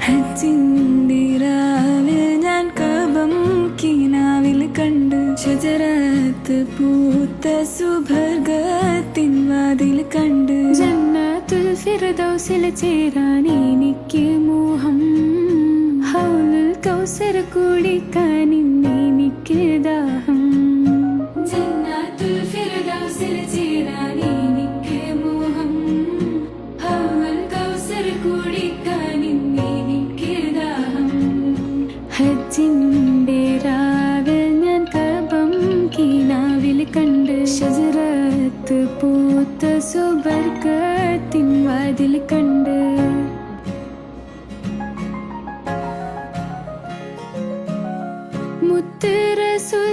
ഹജ്ജിന്റെ രാവിൽ ഞാൻ കഅബം കിനാവിൽ കണ്ട്. ഷജറത്ത് പൂത്ത സുബർഗത്തിൻ വാതിൽ കണ്ട്. ജന്നത്തുൽ ഫിർദൗസിൽ ചേരാൻ എനിക്ക് മോഹം. ഹൗലുൽ കൗസർ കുടിക്കാൻ എനിക്ക് ദാഹം. ജന്നത്തുൽ ഫിർദൗസിൽ ചേരാൻ എനിക്ക് മോഹം. ഹൗലുൽ കൗസർ കുടിക്കാൻ എനിക്ക് ദാഹം. ഹജ്ജിന്റെ രാവിൽ ഞാൻ കഅബം കിനാവിൽ കണ്ട്. ഷജറത്ത് പൂത്ത സുബർഗത്തിൻ വാതിൽ കണ്ട്. മുത്ത് റസൂൽ